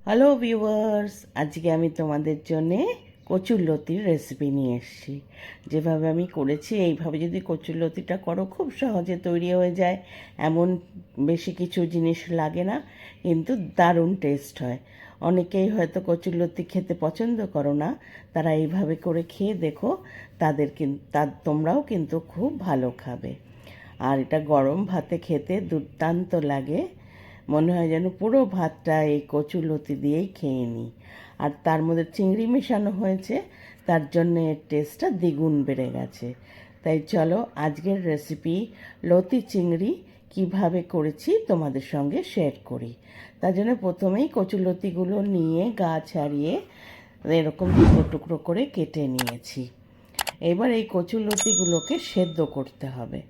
Hello viewers, আজকে আমি তোমাদের জন্যে কচুরলতির রেসিপি নিয়ে এসেছি। যেভাবে আমি করেছি এইভাবে যদি কচুরলতিটা করো খুব সহজে তৈরি হয়ে যায়। এমন বেশি কিছু জিনিস লাগে না, কিন্তু দারুণ টেস্ট হয়। অনেকেই হয়তো কচুরলতি খেতে পছন্দ করো না, তারা এইভাবে করে খেয়ে দেখো, তোমরাও কিন্তু খুব ভালো খাবে। আর এটা গরম ভাতে খেতে দুর্দান্ত লাগে। মনে হয় যেন পুরো ভাতটা এই কচুলতি দিয়েই খেয়ে নিই। আর তার মধ্যে চিংড়ি মেশানো হয়েছে, তার জন্য এর টেস্টটা দ্বিগুণ বেড়ে গেছে। তাই চলো আজকের রেসিপি লতি চিংড়ি কিভাবে করেছি তোমাদের সঙ্গে শেয়ার করি। তার জন্য প্রথমেই কচুলতিগুলো নিয়ে গা ছাড়িয়ে এরকম টুকরো টুকরো করে কেটে নিয়েছি। এবার এই কচুলতিগুলোকে সেদ্ধ করতে হবে।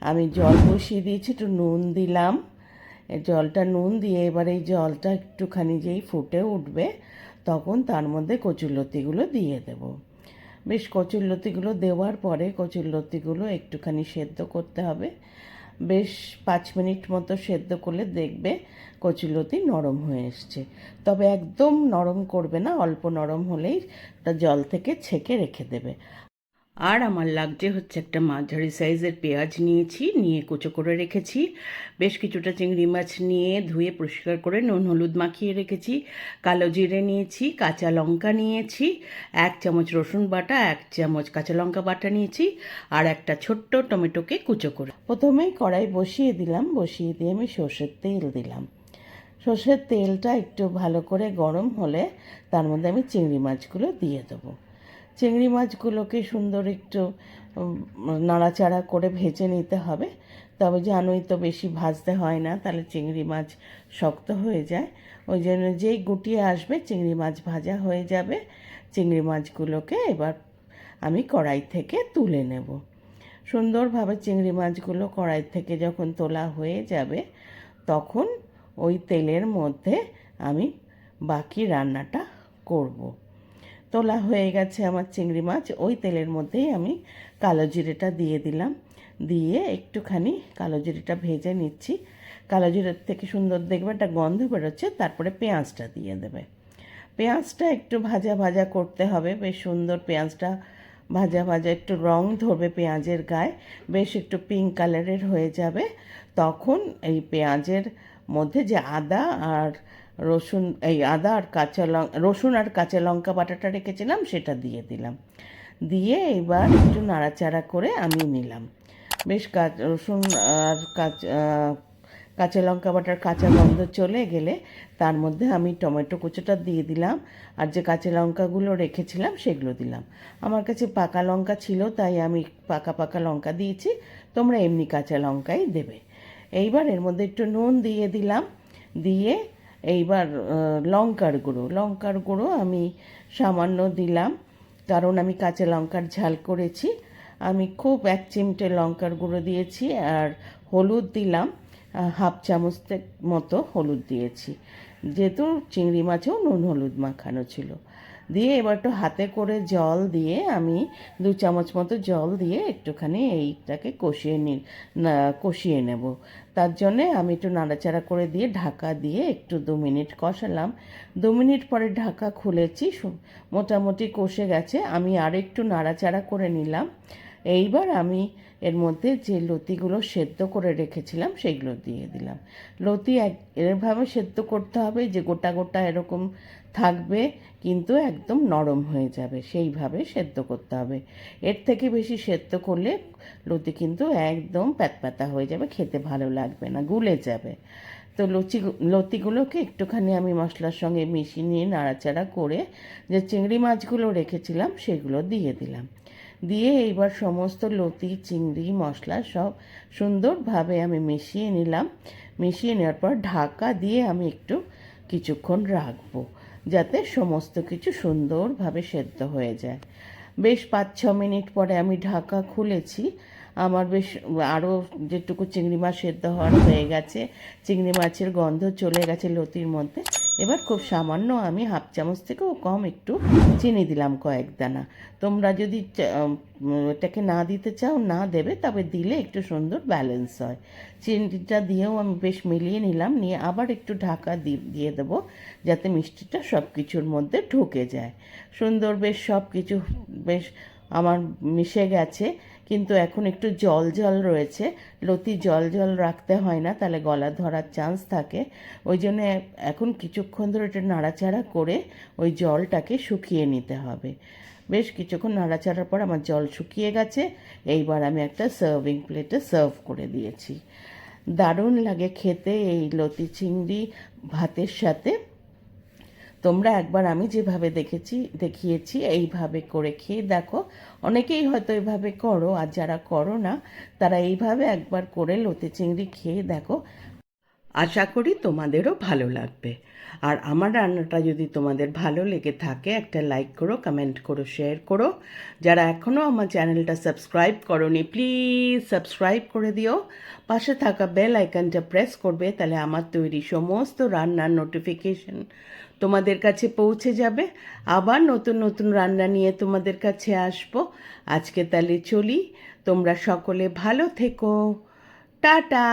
আমি জল বসিয়ে দিয়েছি, একটু নুন দিলাম। জলটা নুন দিয়ে এবার এই জলটা একটুখানি যেই ফুটে উঠবে তখন তার মধ্যে কচুরলতিগুলো দিয়ে দেব। বেশ কচুরলতিগুলো দেওয়ার পরে কচুরলতিগুলো একটুখানি সেদ্ধ করতে হবে। বেশ 5 মিনিট মতো সেদ্ধ করলে দেখবে কচুরলতি নরম হয়ে এসছে। তবে একদম নরম করবে না, অল্প নরম হলেই ওটা জল থেকে ছেঁকে রেখে দেবে। আর আমার লাগছে হচ্ছে একটা মাঝারি সাইজের পেঁয়াজ নিয়েছি, নিয়ে কুচো করে রেখেছি। বেশ কিছুটা চিংড়ি মাছ নিয়ে ধুয়ে পরিষ্কার করে নুন হলুদ মাখিয়ে রেখেছি। কালো জিরে নিয়েছি, কাঁচা লঙ্কা নিয়েছি, 1 চামচ রসুন বাটা, 1 চামচ কাঁচা লঙ্কা বাটা নিয়েছি, আর একটা ছোট্ট টমেটোকে কুচো করে প্রথমেই কড়াই বসিয়ে দিলাম। বসিয়ে দিয়ে আমি সর্ষের তেল দিলাম। সর্ষের তেলটা একটু ভালো করে গরম হলে তার মধ্যে আমি চিংড়ি মাছগুলো দিয়ে দেবো। চিংড়ি মাছগুলোকে সুন্দর একটু নাড়াচাড়া করে ভেজে নিতে হবে। তবে জানোই তো বেশি ভাজতে হয় না, তাহলে চিংড়ি মাছ শক্ত হয়ে যায়। ওই জন্য যেই গুটিয়ে আসবে চিংড়ি মাছ ভাজা হয়ে যাবে। চিংড়ি মাছগুলোকে এবার আমি কড়াই থেকে তুলে নেব। সুন্দরভাবে চিংড়ি মাছগুলো কড়াই থেকে যখন তোলা হয়ে যাবে তখন ওই তেলের মধ্যে আমি বাকি রান্নাটা করব। তোলা হয়ে গেছে আমার চিংড়ি মাছ, ওই তেলের মধ্যেই আমি কালো জিরেটা দিয়ে দিলাম। দিয়ে একটুখানি কালো জিরেটা ভেজে নিচ্ছি। কালো জিরের থেকে সুন্দর দেখবে একটা গন্ধ বেরোচ্ছে, তারপরে পেঁয়াজটা দিয়ে দেবে। পেঁয়াজটা একটু ভাজা ভাজা করতে হবে, বেশ সুন্দর পেঁয়াজটা ভাজা ভাজা একটু রং ধরবে পেঁয়াজের গায়ে, বেশ একটু পিঙ্ক কালারের হয়ে যাবে। তখন এই পেঁয়াজের মধ্যে যে আদা আর রসুন, এই আদা আর রসুন আর কাঁচা লঙ্কা বাটাটা রেখেছিলাম সেটা দিয়ে দিলাম। দিয়ে এবার একটু নাড়াচাড়া করে আমি নিলাম। বেশ রসুন আর কাঁচা লঙ্কা বাটার কাঁচা গন্ধ চলে গেলে তার মধ্যে আমি টমেটো কুচোটা দিয়ে দিলাম। আর যে কাঁচা লঙ্কাগুলো রেখেছিলাম সেগুলো দিলাম। আমার কাছে পাকা লঙ্কা ছিল তাই আমি পাকা পাকা লঙ্কা দিয়েছি, তোমরা এমনি কাঁচা লঙ্কাই দেবে। এইবার এর মধ্যে একটু নুন দিয়ে দিলাম। দিয়ে এইবার লঙ্কার গুঁড়ো আমি সামান্য দিলাম, কারণ আমি কাঁচা লঙ্কার ঝাল করেছি। আমি খুব 1 চিমটে লঙ্কার গুঁড়ো দিয়েছি। আর হলুদ দিলাম, 1/2 চামচ মতো হলুদ দিয়েছি, যেহেতু চিংড়ি মাছেও নুন হলুদ মাখানো ছিল। দিয়ে এবার একটু হাতে করে জল দিয়ে আমি 2 চামচ মতো জল দিয়ে একটুখানি এইটাকে কষিয়ে নেব। তার জন্যে আমি একটু নাড়াচাড়া করে দিয়ে ঢাকা দিয়ে একটু 2 মিনিট কষালাম। 2 মিনিট পরে ঢাকা খুলেছি, মোটামুটি কষে গেছে। আমি আর একটু নাড়াচাড়া করে নিলাম। এইবার আমি এর মধ্যে যে লতিগুলো সেদ্ধ করে রেখেছিলাম সেইগুলো দিয়ে দিলাম। লতি এরভাবে সেদ্ধ করতে হবে যে গোটা গোটা এরকম থাকবে, কিন্তু একদম নরম হয়ে যাবে, সেইভাবে সেদ্ধ করতে হবে। এর থেকে বেশি সেদ্ধ করলে লতি কিন্তু একদম প্যাতপ্যাতা হয়ে যাবে, খেতে ভালো লাগবে না, গুলে যাবে। তো লতিগুলোকে একটুখানি আমি মশলার সঙ্গে মিশিয়ে নিয়ে নাড়াচাড়া করে যে চিংড়ি মাছগুলো রেখেছিলাম সেগুলো দিয়ে দিলাম। দিয়ে এইবার সমস্ত লতি চিংড়ি মশলা সব সুন্দরভাবে আমি মিশিয়ে নিলাম। মিশিয়ে নেওয়ার পর ঢাকা দিয়ে আমি একটু কিছুক্ষণ রাখবো, যাতে সমস্ত কিছু সুন্দরভাবে সেদ্ধ হয়ে যায়। বেশ 5-6 মিনিট পরে আমি ঢাকা খুলেছি। আমার বেশ আরও যেটুকু চিংড়ি মাছ সেদ্ধ হওয়ার হয়ে গেছে, চিংড়ি মাছের গন্ধ চলে গেছে লতির মধ্যে। এবার খুব সামান্য আমি হাফ চামচ থেকেও কম একটু চিনি দিলাম, কয়েক দানা। তোমরা যদি এটাকে না দিতে চাও না দেবে, তবে দিলে একটু সুন্দর ব্যালেন্স হয়। চিনিটা দিয়েও আমি বেশ মিলিয়ে নিলাম, নিয়ে আবার একটু ঢাকা দিয়ে দেবো, যাতে মিষ্টিটা সব কিছুর মধ্যে ঢুকে যায়। সুন্দর বেশ সব কিছু বেশ আমার মিশে গেছে, কিন্তু এখন একটু জল জল রয়েছে। লতি জল জল রাখতে হয় না, তাহলে গলা ধরার চান্স থাকে। ওই জন্য এখন কিছুক্ষণ ধরে এটা নাড়াচাড়া করে ওই জলটাকে শুকিয়ে নিতে হবে। বেশ কিছুক্ষণ নাড়াচাড়ার পর আমার জল শুকিয়ে গেছে। এইবার আমি একটা সার্ভিং প্লেটে সার্ভ করে দিয়েছি। দারুণ লাগে খেতে এই লতি চিংড়ি ভাতের সাথে। তোমরা একবার আমি যেভাবে দেখিয়েছি এইভাবে করে খেয়ে দেখো। অনেকেই হয়তো এইভাবে করো, আর যারা করো না তারা এইভাবে একবার করে লতি চিংড়ি খেয়ে দেখো। আশা করি তোমাদেরও ভালো লাগবে। আর আমার রান্নাটা যদি তোমাদের ভালো লেগে থাকে, একটা লাইক করো, কমেন্ট করো, শেয়ার করো। যারা এখনও আমার চ্যানেলটা সাবস্ক্রাইব করোনি, প্লিজ সাবস্ক্রাইব করে দিও। পাশে থাকা বেল আইকনটা প্রেস করবে, তাহলে আমার তৈরি সমস্ত রান্নার নোটিফিকেশন তোমাদের কাছে পৌঁছে যাবে। আবার নতুন নতুন রান্না নিয়ে তোমাদের কাছে আসবো। আজকে তাহলে চলি, তোমরা সকলে ভালো থেকো। টাটা।